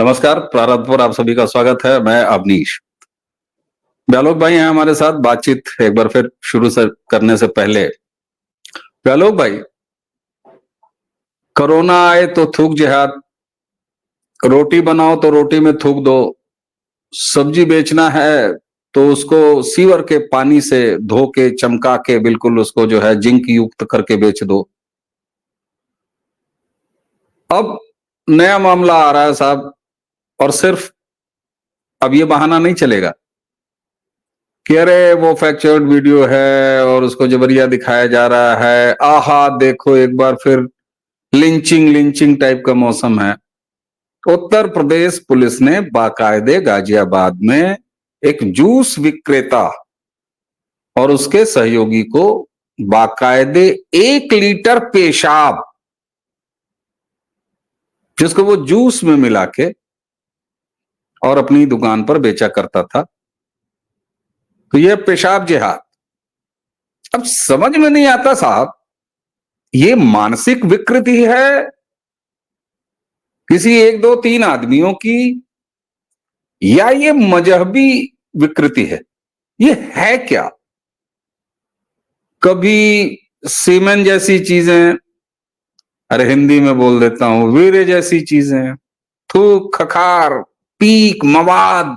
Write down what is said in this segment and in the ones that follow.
नमस्कार, प्रारंभ पर आप सभी का स्वागत है। मैं अवनीश। व्यालोक भाई हैं हमारे साथ। बातचीत एक बार फिर शुरू से करने से पहले, व्यालोक भाई, कोरोना आए तो थूक जिहाद, रोटी बनाओ तो रोटी में थूक दो, सब्जी बेचना है तो उसको सीवर के पानी से धो के चमका के बिल्कुल उसको जो है जिंक युक्त करके बेच दो। अब नया मामला आ रहा है साहब, और सिर्फ अब ये बहाना नहीं चलेगा कि अरे वो फैक्चर्ड वीडियो है और उसको जबरिया दिखाया जा रहा है। आहा, देखो एक बार फिर लिंचिंग लिंचिंग टाइप का मौसम है। उत्तर प्रदेश पुलिस ने बाकायदे गाजियाबाद में एक जूस विक्रेता और उसके सहयोगी को बाकायदे 1 लीटर पेशाब, जिसको वो जूस में मिला के और अपनी दुकान पर बेचा करता था, तो यह पेशाब जिहाद। अब समझ में नहीं आता साहब, ये मानसिक विकृति है किसी 1 2 3 आदमियों की, या ये मजहबी विकृति है? ये है क्या? कभी सीमेन जैसी चीजें, अरे हिंदी में बोल देता हूं, वीरे जैसी चीजें, थूक, खखार, पीक, मवाद,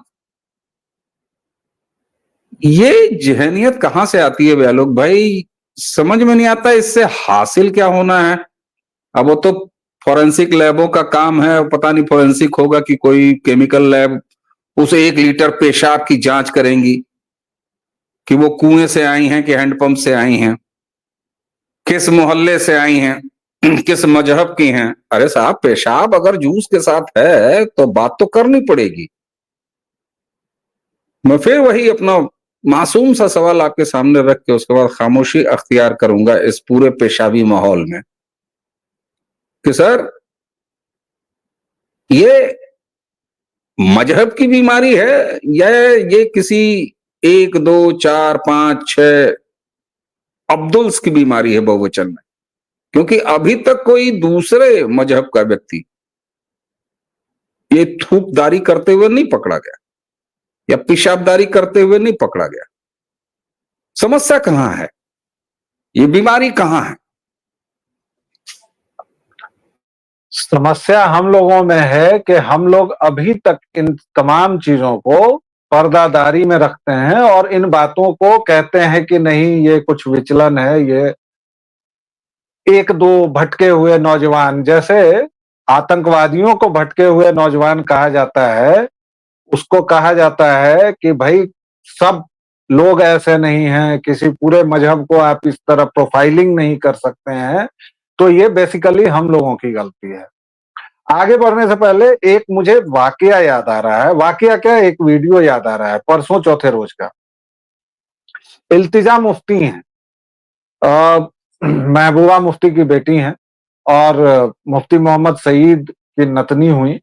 ये जहनियत कहां से आती है व्यालोक भाई? समझ में नहीं आता इससे हासिल क्या होना है। अब वो तो फॉरेंसिक लैबों का काम है, पता नहीं फॉरेंसिक होगा कि कोई केमिकल लैब उस 1 लीटर पेशाब की जांच करेंगी कि वो कुएं से आई हैं कि हैंडपंप से आई हैं, किस मोहल्ले से आई हैं, किस मजहब की हैं। अरे साहब, पेशाब अगर जूस के साथ है तो बात तो करनी पड़ेगी। मैं फिर वही अपना मासूम सा सवाल आपके सामने रख के उसके बाद खामोशी अख्तियार करूंगा इस पूरे पेशाबी माहौल में कि सर, ये मजहब की बीमारी है या ये किसी 1 2 4 5 6 अब्दुल्स की बीमारी है बहुवचन में? क्योंकि अभी तक कोई दूसरे मजहब का व्यक्ति ये थूकदारी करते हुए नहीं पकड़ा गया या पेशाबदारी करते हुए नहीं पकड़ा गया। समस्या कहां है? ये बीमारी कहां है? समस्या हम लोगों में है कि हम लोग अभी तक इन तमाम चीजों को पर्दादारी में रखते हैं और इन बातों को कहते हैं कि नहीं, ये कुछ विचलन है, ये 1 2 भटके हुए नौजवान, जैसे आतंकवादियों को भटके हुए नौजवान कहा जाता है, उसको कहा जाता है कि भाई सब लोग ऐसे नहीं हैं, किसी पूरे मजहब को आप इस तरह प्रोफाइलिंग नहीं कर सकते हैं। तो ये बेसिकली हम लोगों की गलती है। आगे बढ़ने से पहले एक मुझे वाकया याद आ रहा है, वाकया क्या, एक वीडियो याद आ रहा है, परसों चौथे रोज का। इल्तिजा मुफ्ती हैं, महबूबा मुफ्ती की बेटी हैं और मुफ्ती मोहम्मद सईद की नतनी हुई।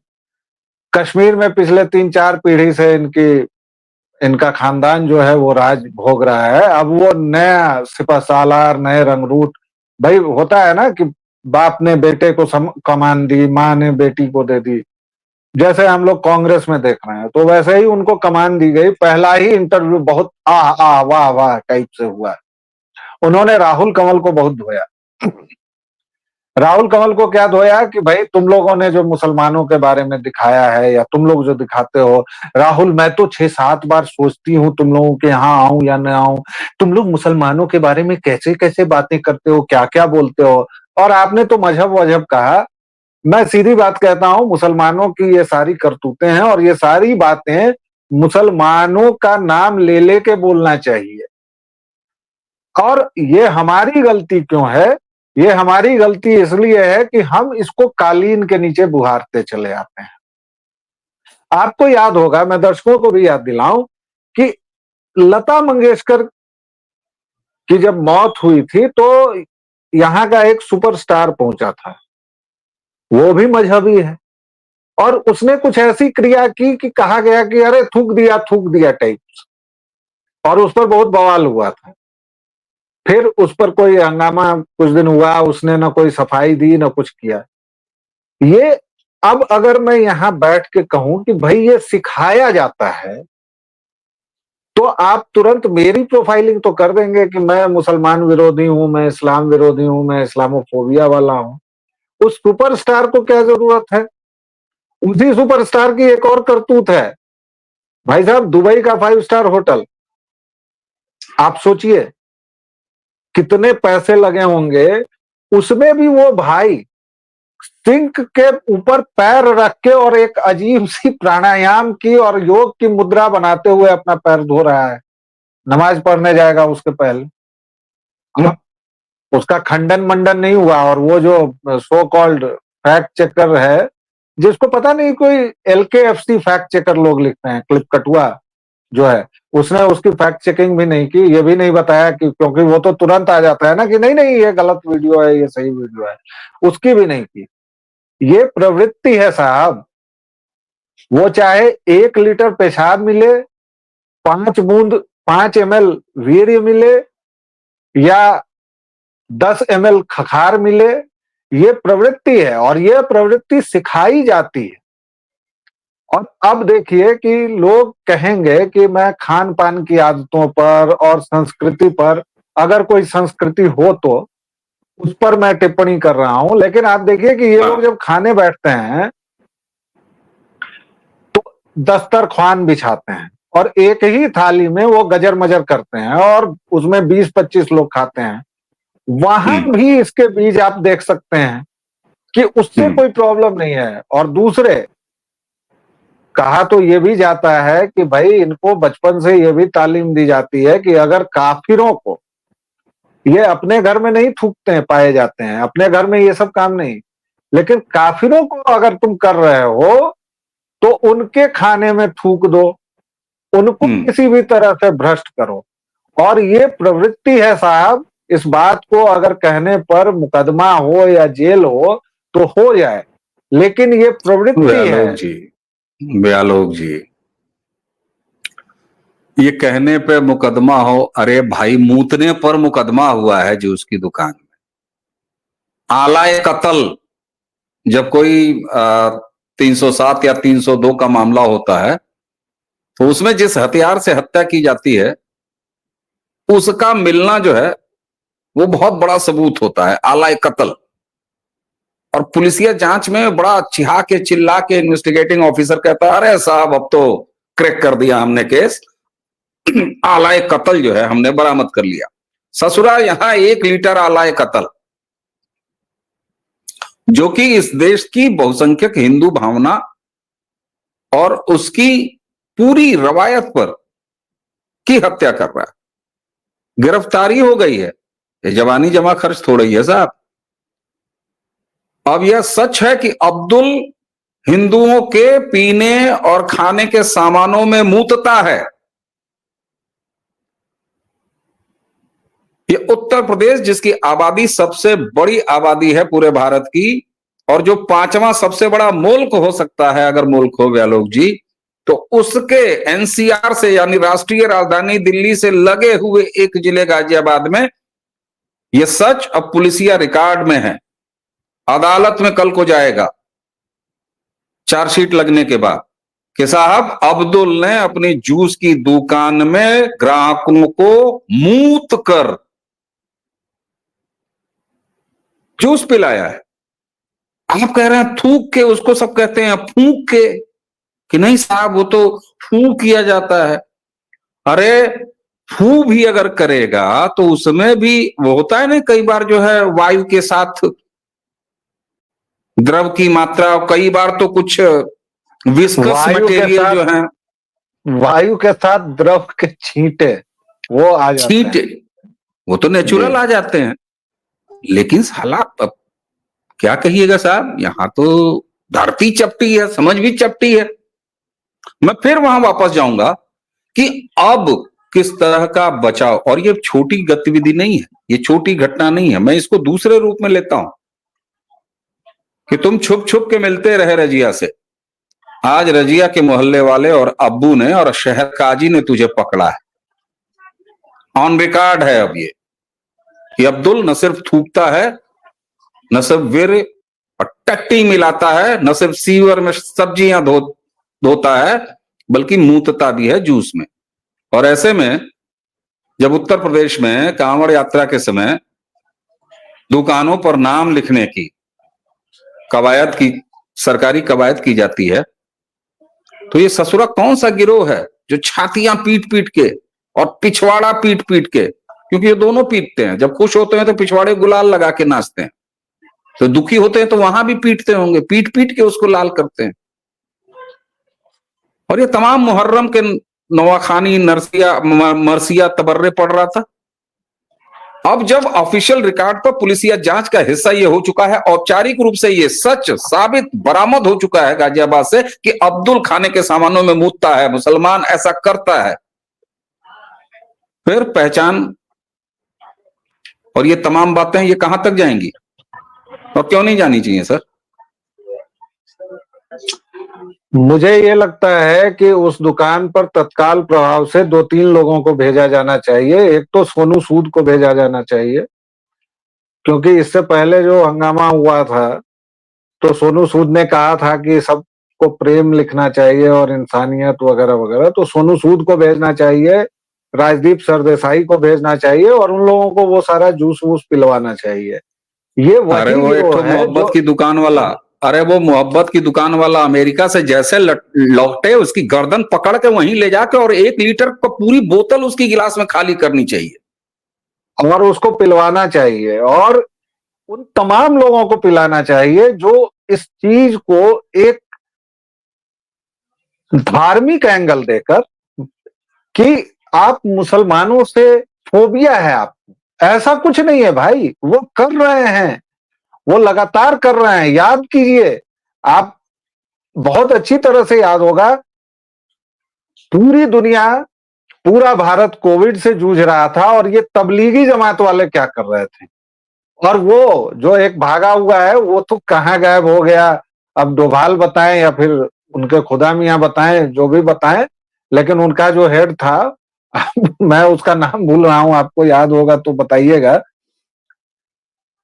कश्मीर में पिछले 3 4 पीढ़ी से इनका खानदान जो है वो राज भोग रहा है। अब वो नया सिपह सालार, नए रंगरूट, भाई होता है ना कि बाप ने बेटे को कमान दी, माँ ने बेटी को दे दी, जैसे हम लोग कांग्रेस में देख रहे हैं, तो वैसे ही उनको कमान दी गई। पहला ही इंटरव्यू बहुत वाह वाह टाइप से हुआ। उन्होंने राहुल कंवल को बहुत धोया। राहुल कंवल को क्या धोया कि भाई तुम लोगों ने जो मुसलमानों के बारे में दिखाया है या तुम लोग जो दिखाते हो, राहुल मैं तो 6 7 बार सोचती हूँ तुम लोगों के यहाँ आऊं या न आऊं, तुम लोग मुसलमानों के बारे में कैसे कैसे बातें करते हो, क्या क्या बोलते हो। और आपने तो मजहब वजहब कहा। मैं सीधी बात कहता हूं, मुसलमानों की ये सारी करतूतें हैं और ये सारी बातें मुसलमानों का नाम ले लेके बोलना चाहिए। और ये हमारी गलती क्यों है? ये हमारी गलती इसलिए है कि हम इसको कालीन के नीचे बुहारते चले आते हैं। आपको याद होगा, मैं दर्शकों को भी याद दिलाऊं कि लता मंगेशकर की जब मौत हुई थी तो यहाँ का एक सुपरस्टार पहुंचा था, वो भी मजहबी है, और उसने कुछ ऐसी क्रिया की कि कहा गया कि अरे थूक दिया टाइप, और उस पर बहुत बवाल हुआ था। फिर उस पर कोई हंगामा कुछ दिन हुआ, उसने ना कोई सफाई दी ना कुछ किया। ये अब अगर मैं यहां बैठ के कहूं कि भाई ये सिखाया जाता है, तो आप तुरंत मेरी प्रोफाइलिंग तो कर देंगे कि मैं मुसलमान विरोधी हूं, मैं इस्लाम विरोधी हूं, मैं इस्लामोफोबिया वाला हूं। उस सुपरस्टार को क्या जरूरत है? उसी सुपरस्टार की एक और करतूत है भाई साहब, दुबई का 5 स्टार होटल, आप सोचिए कितने पैसे लगे होंगे, उसमें भी वो भाई सिंक के ऊपर पैर रख के और एक अजीब सी प्राणायाम की और योग की मुद्रा बनाते हुए अपना पैर धो रहा है, नमाज पढ़ने जाएगा उसके पहले। अब उसका खंडन मंडन नहीं हुआ, और वो जो सो कॉल्ड फैक्ट चेकर है, जिसको पता नहीं कोई LKFC फैक्ट चेकर लोग लिखते हैं, क्लिप कटुआ जो है, उसने उसकी फैक्ट चेकिंग भी नहीं की, ये भी नहीं बताया कि, क्योंकि वो तो तुरंत आ जाता है ना कि नहीं नहीं ये गलत वीडियो है, ये सही वीडियो है, उसकी भी नहीं की। ये प्रवृत्ति है साहब, वो चाहे 1 लीटर पेशाब मिले, 5 बूंद 5 ml वीर्य मिले, या 10 ml खखार मिले, ये प्रवृत्ति है और ये प्रवृत्ति सिखाई जाती है। और अब देखिए कि लोग कहेंगे कि मैं खान पान की आदतों पर और संस्कृति पर, अगर कोई संस्कृति हो तो उस पर मैं टिप्पणी कर रहा हूं, लेकिन आप देखिए कि ये लोग जब खाने बैठते हैं तो दस्तरख्वान बिछाते हैं और एक ही थाली में वो गजर मजर करते हैं और उसमें 20-25 लोग खाते हैं। वहां भी इसके बीज आप देख सकते हैं कि उससे कोई प्रॉब्लम नहीं है। और दूसरे, कहा तो ये भी जाता है कि भाई इनको बचपन से ये भी तालीम दी जाती है कि अगर काफिरों को, ये अपने घर में नहीं थूकते हैं, पाए जाते हैं अपने घर में ये सब काम नहीं, लेकिन काफिरों को अगर तुम कर रहे हो तो उनके खाने में थूक दो, उनको किसी भी तरह से भ्रष्ट करो। और ये प्रवृत्ति है साहब, इस बात को अगर कहने पर मुकदमा हो या जेल हो तो हो जाए, लेकिन ये प्रवृत्ति है। व्यालोक जी, ये कहने पे मुकदमा हो, अरे भाई मूतने पर मुकदमा हुआ है जी उसकी दुकान में। आलाए कत्ल, जब कोई 307 या 302 का मामला होता है तो उसमें जिस हथियार से हत्या की जाती है उसका मिलना जो है वो बहुत बड़ा सबूत होता है, आलाए कत्ल। और पुलिसिया जांच में बड़ा चिहा के चिल्ला के इन्वेस्टिगेटिंग ऑफिसर कहता है, अरे साहब अब तो क्रैक कर दिया हमने केस, आलाए कत्ल जो है हमने बरामद कर लिया। ससुरा यहां 1 लीटर आलाए कत्ल, जो कि इस देश की बहुसंख्यक हिंदू भावना और उसकी पूरी रवायत पर की हत्या कर रहा है। गिरफ्तारी हो गई है, ये जवानी जमा खर्च थोड़ा ही है साहब। अब यह सच है कि अब्दुल हिंदुओं के पीने और खाने के सामानों में मूतता है। ये उत्तर प्रदेश, जिसकी आबादी सबसे बड़ी आबादी है पूरे भारत की, और जो 5वां सबसे बड़ा मुल्क हो सकता है अगर मुल्क हो व्यालोक जी, तो उसके NCR से यानी राष्ट्रीय राजधानी दिल्ली से लगे हुए एक जिले गाजियाबाद में यह सच अब पुलिसिया रिकॉर्ड में है, अदालत में कल को जाएगा चार्जशीट लगने के बाद कि साहब अब्दुल ने अपनी जूस की दुकान में ग्राहकों को मूत कर जूस पिलाया है। आप कह रहे हैं थूक के, उसको सब कहते हैं फूंक के, कि नहीं साहब वो तो फू किया जाता है। अरे फू भी अगर करेगा तो उसमें भी वो होता है ना, कई बार जो है वायु के साथ द्रव की मात्रा, कई बार तो कुछ विस्कस मटेरियल जो है, वायु के साथ द्रव के छींटे वो आ जाते हैं, छींटे वो तो नेचुरल आ जाते हैं। लेकिन साला क्या कहिएगा साहब, यहां तो धरती चपटी है, समझ भी चपटी है। मैं फिर वहां वापस जाऊंगा कि अब किस तरह का बचाव, और ये छोटी गतिविधि नहीं है, ये छोटी घटना नहीं है। मैं इसको दूसरे रूप में लेता हूं कि तुम छुप छुप के मिलते रहे रजिया से, आज रजिया के मोहल्ले वाले और अब्बू ने और शहर काजी ने तुझे पकड़ा है, ऑन रिकॉर्ड है अब ये कि अब्दुल न सिर्फ थूकता है, न सिर्फ वीर टट्टी मिलाता है, न सिर्फ सीवर में सब्जियां धोता है, बल्कि मूतता भी है जूस में। और ऐसे में जब उत्तर प्रदेश में कांवड़ यात्रा के समय दुकानों पर नाम लिखने की कवायद की, सरकारी कवायद की जाती है, तो ये ससुरा कौन सा गिरोह है जो छातियां पीट पीट के और पिछवाड़ा पीट पीट के, क्योंकि ये दोनों पीटते हैं, जब खुश होते हैं तो पिछवाड़े गुलाल लगा के नाचते हैं, तो दुखी होते हैं तो वहां भी पीटते होंगे, पीट पीट के उसको लाल करते हैं। और ये तमाम मुहर्रम के नवाखानी, नरसिया, मरसिया, तबर्रे पड़ रहा था। अब जब ऑफिशियल रिकॉर्ड पर पुलिसिया जांच का हिस्सा ये हो चुका है, औपचारिक रूप से ये सच साबित बरामद हो चुका है गाजियाबाद से कि अब्दुल खाने के सामानों में मूतता है, मुसलमान ऐसा करता है, फिर पहचान और ये तमाम बातें ये कहां तक जाएंगी और क्यों नहीं जानी चाहिए सर? मुझे ये लगता है कि उस दुकान पर तत्काल प्रभाव से 2-3 लोगों को भेजा जाना चाहिए। एक तो सोनू सूद को भेजा जाना चाहिए, क्योंकि इससे पहले जो हंगामा हुआ था तो सोनू सूद ने कहा था कि सबको प्रेम लिखना चाहिए और इंसानियत वगैरह वगैरह, तो सोनू सूद को भेजना चाहिए, राजदीप सरदेसाई को भेजना चाहिए और उन लोगों को वो सारा जूस वूस पिलवाना चाहिए। ये अरे वही वो एक गिरोह तो है मोहब्बत जो की दुकान वाला, अरे वो मोहब्बत की दुकान वाला अमेरिका से जैसे लौटे, उसकी गर्दन पकड़ के वहीं ले जाके और 1 लीटर का पूरी बोतल उसकी गिलास में खाली करनी चाहिए और उसको पिलवाना चाहिए और उन तमाम लोगों को पिलाना चाहिए जो इस चीज को एक धार्मिक एंगल देकर कि आप मुसलमानों से फोबिया है आपको, ऐसा कुछ नहीं है भाई, वो कर रहे हैं, वो लगातार कर रहे हैं। याद कीजिए, आप बहुत अच्छी तरह से याद होगा, पूरी दुनिया, पूरा भारत कोविड से जूझ रहा था और ये तबलीगी जमात वाले क्या कर रहे थे, और वो जो एक भागा हुआ है वो तो कहाँ गायब हो गया। अब डोभाल बताएं या फिर उनके खुदा मियां बताएं, जो भी बताएं, लेकिन उनका जो हेड था मैं उसका नाम भूल रहा हूं, आपको याद होगा तो बताइएगा।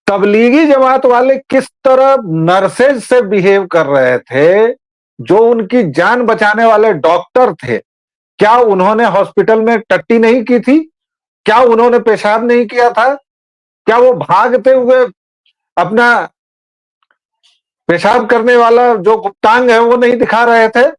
तबलीगी जमात वाले किस तरह नर्सेज से बिहेव कर रहे थे, जो उनकी जान बचाने वाले डॉक्टर थे। क्या उन्होंने हॉस्पिटल में टट्टी नहीं की थी? क्या उन्होंने पेशाब नहीं किया था? क्या वो भागते हुए अपना पेशाब करने वाला जो गुप्तांग है वो नहीं दिखा रहे थे?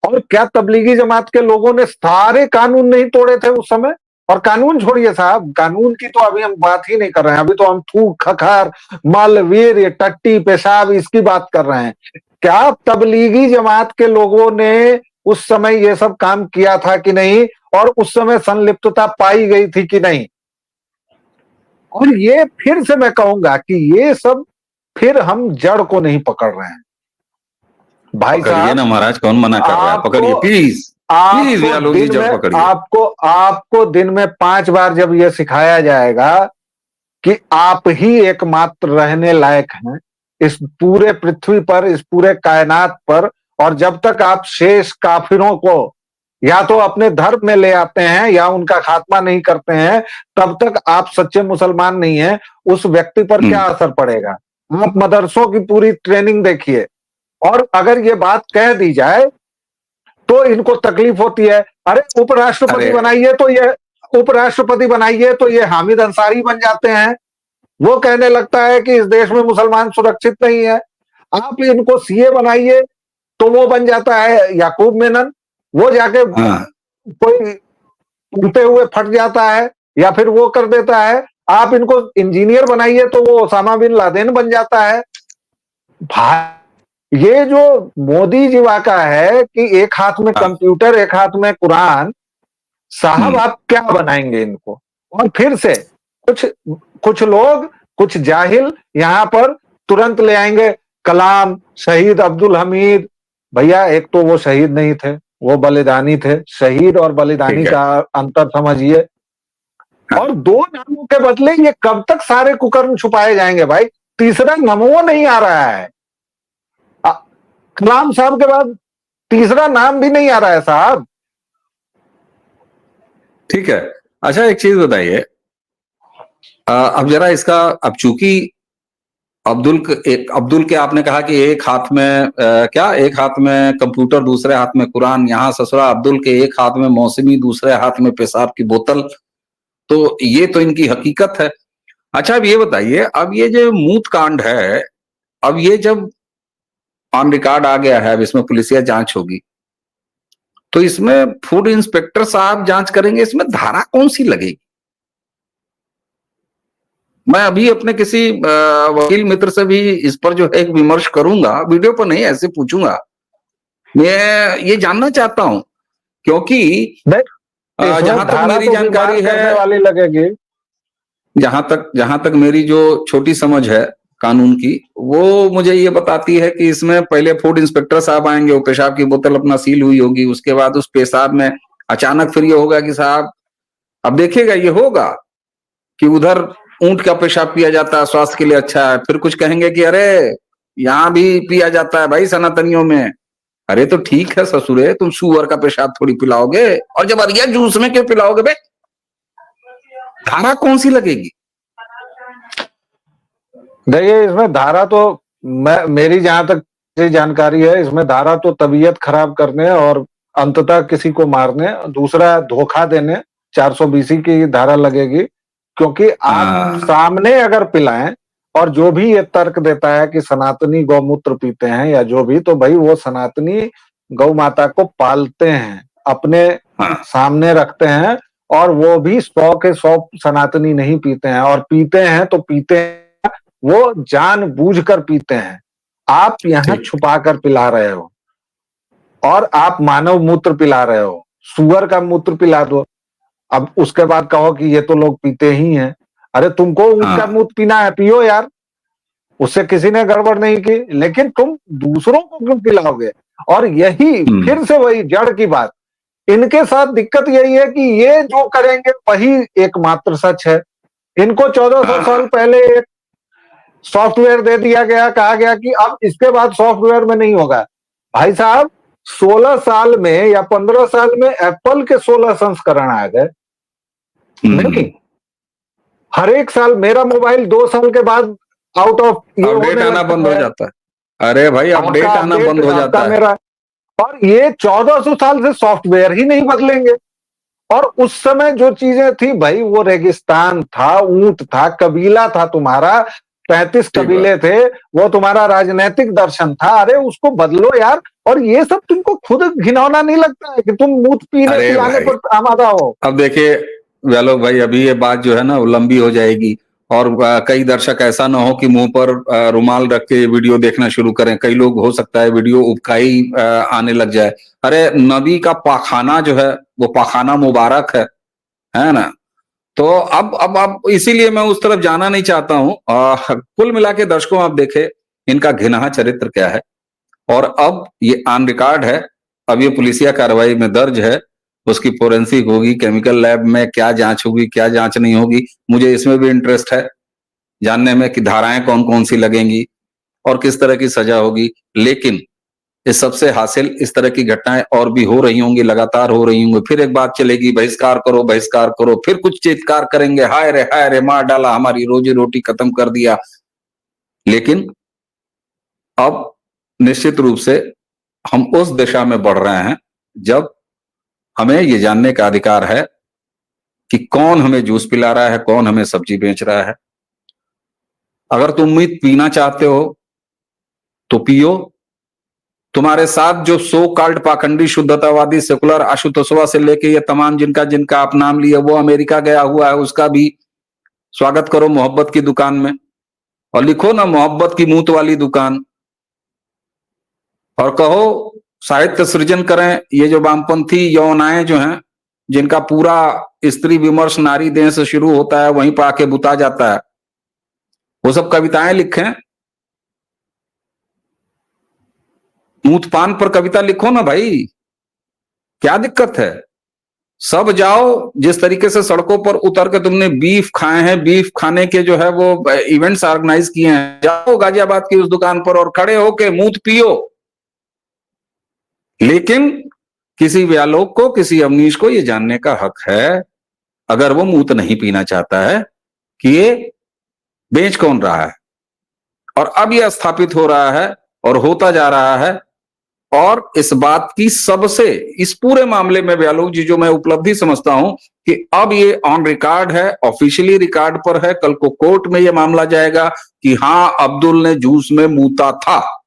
और क्या तबलीगी जमात के लोगों ने सारे कानून नहीं तोड़े थे उस समय? और कानून छोड़िए साहब, कानून की तो अभी हम बात ही नहीं कर रहे हैं, अभी तो हम थूक, खखार, मल, वीर, टट्टी, पेशाब इसकी बात कर रहे हैं। क्या तबलीगी जमात के लोगों ने उस समय ये सब काम किया था कि नहीं, और उस समय संलिप्तता पाई गई थी कि नहीं? और ये फिर से मैं कहूंगा कि ये सब फिर हम जड़ को नहीं पकड़ रहे हैं भाई पकड़िए साहब। ना महाराज, कौन मना कर रहा है? पकड़िए प्लीज प्लीज, आपको आलोक जी, दिन जड़ में पकड़िए। आपको दिन में 5 बार जब यह सिखाया जाएगा कि आप ही एकमात्र रहने लायक हैं इस पूरे पृथ्वी पर, इस पूरे कायनात पर, और जब तक आप शेष काफिरों को या तो अपने धर्म में ले आते हैं या उनका खात्मा नहीं करते हैं, तब तक आप सच्चे मुसलमान नहीं हैं। उस व्यक्ति पर क्या असर पड़ेगा? आप मदरसों की पूरी ट्रेनिंग देखिए, और अगर ये बात कह दी जाए तो इनको तकलीफ होती है। अरे उपराष्ट्रपति बनाइए तो ये हामिद अंसारी बन जाते हैं। वो कहने लगता है कि इस देश में मुसलमान सुरक्षित नहीं है। आप इनको सीए बनाइए तो वो बन जाता है याकूब मेनन, वो जाके कोई उड़ते हुए फट जाता है या फिर वो कर देता है। आप इनको इंजीनियर बनाइए तो वो ओसामा बिन लादेन बन जाता है। ये जो मोदी जीवा का है कि एक हाथ में कंप्यूटर, एक हाथ में कुरान, साहब आप क्या बनाएंगे इनको? और फिर से कुछ लोग, कुछ जाहिल यहां पर तुरंत ले आएंगे कलाम, शहीद अब्दुल हमीद। भैया एक तो वो शहीद नहीं थे, वो बलिदानी थे। शहीद और बलिदानी का अंतर समझिए। और 2 नामों के बदले ये कब तक सारे कुकर्म छुपाए जाएंगे भाई? तीसरा नमो नहीं आ रहा है, कलाम साहब के बाद तीसरा नाम भी नहीं आ रहा है साहब। ठीक है, अच्छा एक चीज बताइए, अब जरा इसका, अब चूंकि अब्दुल के आपने कहा कि एक हाथ में क्या, एक हाथ में कंप्यूटर दूसरे हाथ में कुरान, यहाँ ससुरा अब्दुल के एक हाथ में मौसमी दूसरे हाथ में पेशाब की बोतल। तो ये तो इनकी हकीकत है। अच्छा अब ये बताइए, अब ये जो मूत कांड है, अब ये जब ऑन रिकॉर्ड आ गया है, अब इसमें पुलिसिया जांच होगी, तो इसमें फूड इंस्पेक्टर साहब जांच करेंगे, इसमें धारा कौन सी लगेगी? मैं अभी अपने किसी वकील मित्र से भी इस पर जो है एक विमर्श करूंगा, वीडियो पर नहीं, ऐसे पूछूंगा। मैं ये जानना चाहता हूं क्योंकि जहां तक मेरी जानकारी है, वाली लगेगी, जहां तक मेरी जो छोटी समझ है कानून की, वो मुझे ये बताती है कि इसमें पहले फूड इंस्पेक्टर साहब आएंगे, वो पेशाब की बोतल अपना सील हुई होगी, उसके बाद उस पेशाब में अचानक फिर ये होगा कि साहब, अब देखिएगा ये होगा कि उधर ऊंट का पेशाब पिया जाता है, स्वास्थ्य के लिए अच्छा है, फिर कुछ कहेंगे कि अरे यहाँ भी पिया जाता है भाई सनातनियों में। अरे तो ठीक है ससुरे, तुम सुअर का पेशाब थोड़ी पिलाओगे, और जब अरिया जूस में क्यों पिलाओगे बे? धारा कौन सी लगेगी? देखिए इसमें धारा तो मेरी जहां तक जानकारी है, इसमें धारा तो तबीयत खराब करने और अंततः किसी को मारने, दूसरा धोखा देने, 420 की धारा लगेगी। क्योंकि आप सामने अगर पिलाएं, और जो भी ये तर्क देता है कि सनातनी गौमूत्र पीते हैं या जो भी, तो भाई वो सनातनी गौ माता को पालते हैं, अपने सामने रखते हैं, और वो भी 100 के 100 सनातनी नहीं पीते हैं, और पीते हैं तो पीते हैं वो जानबूझकर पीते हैं। आप यहाँ छुपा कर पिला रहे हो, और आप मानव मूत्र पिला रहे हो, सुअर का मूत्र पिला दो, अब उसके बाद कहो कि ये तो लोग पीते ही हैं। अरे तुमको उनका मूत्र पीना है, पियो यार, उससे किसी ने गड़बड़ नहीं की, लेकिन तुम दूसरों को क्यों पिलाओगे? और यही फिर से वही जड़ की बात, इनके साथ दिक्कत यही है कि ये जो करेंगे वही एकमात्र सच है। इनको 1400 साल पहले एक सॉफ्टवेयर दे दिया गया, कहा गया कि अब इसके बाद सॉफ्टवेयर में नहीं होगा। भाई साहब 16 साल में या 15 साल में एप्पल के 16 संस्करण आ गए। हर एक साल मेरा मोबाइल 2 साल के बाद आउट ऑफ अपडेट आना बंद हो जाता है। अरे भाई अपडेट आना बंद हो जाता है मेरा, और ये 1400 साल से सॉफ्टवेयर ही नहीं बदलेंगे। और उस समय जो चीजें थी भाई, वो रेगिस्तान था, ऊंट था, कबीला था तुम्हारा, 35 कबीले थे, वो तुम्हारा राजनीतिक दर्शन था। अरे उसको बदलो यार। और ये सब तुमको खुद घिनौना नहीं लगता है कि तुम मूत पीने पिलाने पर आमादा हो? अब देखिए व्यालोक भाई, अभी ये बात जो है ना वो लंबी हो जाएगी, और कई दर्शक ऐसा ना हो कि मुंह पर रुमाल रख के वीडियो देखना शुरू करें। कई लोग हो सकता है वीडियो उबकाई आने लग जाए। अरे नबी का पाखाना जो है वो पाखाना मुबारक है ना? तो अब इसीलिए मैं उस तरफ जाना नहीं चाहता हूं। कुल मिला के दर्शकों, आप देखें इनका घिनौना चरित्र क्या है, और अब ये ऑन रिकॉर्ड है, अब ये पुलिसिया कार्रवाई में दर्ज है, उसकी फोरेंसिक होगी, केमिकल लैब में क्या जांच होगी, क्या जांच नहीं होगी, मुझे इसमें भी इंटरेस्ट है जानने में कि धाराएं कौन कौन सी लगेंगी और किस तरह की सजा होगी। लेकिन इस सबसे हासिल इस तरह की घटनाएं और भी हो रही होंगी, लगातार हो रही होंगी। फिर एक बात चलेगी, बहिष्कार करो बहिष्कार करो, फिर कुछ चित्कार करेंगे, हाय रे मार डाला, हमारी रोजी रोटी खत्म कर दिया। लेकिन अब निश्चित रूप से हम उस दिशा में बढ़ रहे हैं जब हमें ये जानने का अधिकार है कि कौन हमें जूस पिला रहा है, कौन हमें सब्जी बेच रहा है। अगर तुम मीट पीना चाहते हो तो पियो। तुम्हारे साथ जो सो कॉल्ड पाखंडी शुद्धतावादी सेकुलर आशुतोषवा से लेके ये तमाम जिनका आप नाम लिया, वो अमेरिका गया हुआ है, उसका भी स्वागत करो मोहब्बत की दुकान में, और लिखो ना मोहब्बत की मूत वाली दुकान, और कहो साहित्य सृजन करें। ये जो वामपंथी यौनाएं जो हैं, जिनका पूरा स्त्री विमर्श नारी देह से शुरू होता है, वहीं पर आके बुता जाता है, वो सब कविताएं लिखें। मूतपान पर कविता लिखो ना भाई, क्या दिक्कत है? सब जाओ, जिस तरीके से सड़कों पर उतर के तुमने बीफ खाए हैं, बीफ खाने के जो है वो इवेंट्स ऑर्गेनाइज किए हैं, जाओ गाजियाबाद की उस दुकान पर और खड़े होके मूत पियो। लेकिन किसी व्यालोक को, किसी अवनीश को ये जानने का हक है, अगर वो मूत नहीं पीना चाहता है, कि ये बेच कौन रहा है। और अब यह स्थापित हो रहा है और होता जा रहा है। और इस बात की सबसे, इस पूरे मामले में व्यालोक जी जो मैं उपलब्धि समझता हूं कि अब ये ऑन रिकॉर्ड है, ऑफिशियली रिकॉर्ड पर है। कल को कोर्ट में यह मामला जाएगा कि हां अब्दुल ने जूस में मूता था,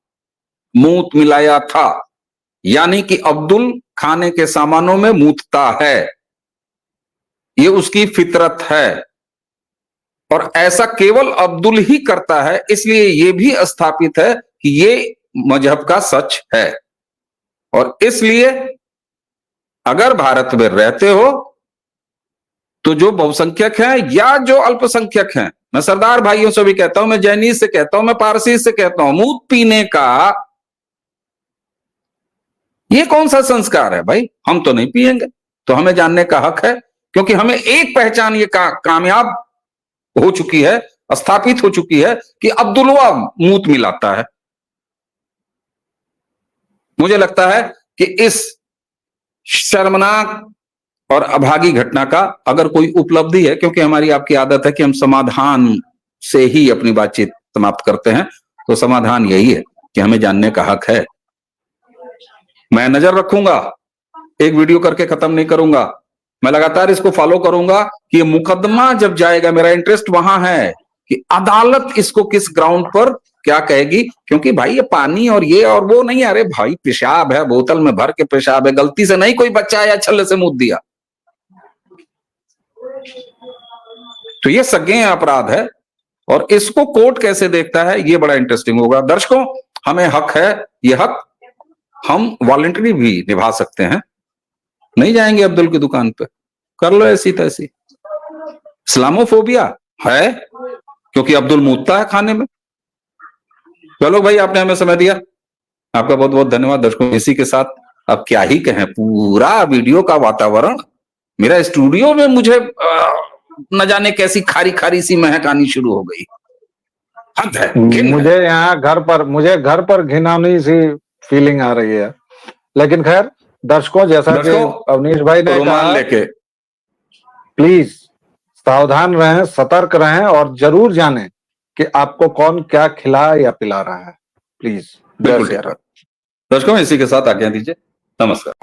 मूत मिलाया था, यानी कि अब्दुल खाने के सामानों में मूतता है, ये उसकी फितरत है और ऐसा केवल अब्दुल ही करता है। इसलिए यह भी स्थापित है कि ये मजहब का सच है। और इसलिए अगर भारत में रहते हो तो जो बहुसंख्यक हैं या जो अल्पसंख्यक हैं, मैं सरदार भाइयों से भी कहता हूं, मैं जैनीज से कहता हूं, मैं पारसी से कहता हूं, मूत पीने का ये कौन सा संस्कार है भाई? हम तो नहीं पिएंगे। तो हमें जानने का हक है, क्योंकि हमें एक पहचान ये कामयाब हो चुकी है, स्थापित हो चुकी है कि अब्दुलवा मूत मिलाता है। मुझे लगता है कि इस शर्मनाक और अभागी घटना का अगर कोई उपलब्धि है, क्योंकि हमारी आपकी आदत है कि हम समाधान से ही अपनी बातचीत समाप्त करते हैं, तो समाधान यही है कि हमें जानने का हक है। मैं नजर रखूंगा, एक वीडियो करके खत्म नहीं करूंगा, मैं लगातार इसको फॉलो करूंगा कि ये मुकदमा जब जाएगा, मेरा इंटरेस्ट वहां है कि अदालत इसको किस ग्राउंड पर क्या कहेगी। क्योंकि भाई ये पानी और ये और वो नहीं, अरे भाई पेशाब है, बोतल में भर के पेशाब है, गलती से नहीं कोई बच्चा या छल्ले से मुंह दिया, तो ये संज्ञेय अपराध है। और इसको कोर्ट कैसे देखता है ये बड़ा इंटरेस्टिंग होगा। दर्शकों, हमें हक है, ये हक हम वॉलंटरी भी निभा सकते हैं। नहीं जाएंगे अब्दुल की दुकान पे, कर लो ऐसी तैसी। इस्लामोफोबिया है क्योंकि अब्दुल मूतता है खाने में। चलो भाई, आपने हमें समय दिया, आपका बहुत बहुत धन्यवाद। दर्शकों, इसी के साथ अब क्या ही कहें, पूरा वीडियो का वातावरण मेरा स्टूडियो में मुझे न जाने कैसी खारी खारी सी महक आनी शुरू हो गई। हद है, मुझे यहाँ मुझे घर पर घिनौनी सी फीलिंग आ रही है। लेकिन खैर दर्शकों, जैसा कि अवनीश भाई ने कहा, लेके प्लीज सावधान रहें, सतर्क रहें और जरूर जानें कि आपको कौन क्या खिला या पिला रहा है। प्लीज। बिल्कुल। दर्शकों, इसी के साथ आज्ञा दीजिए, नमस्कार।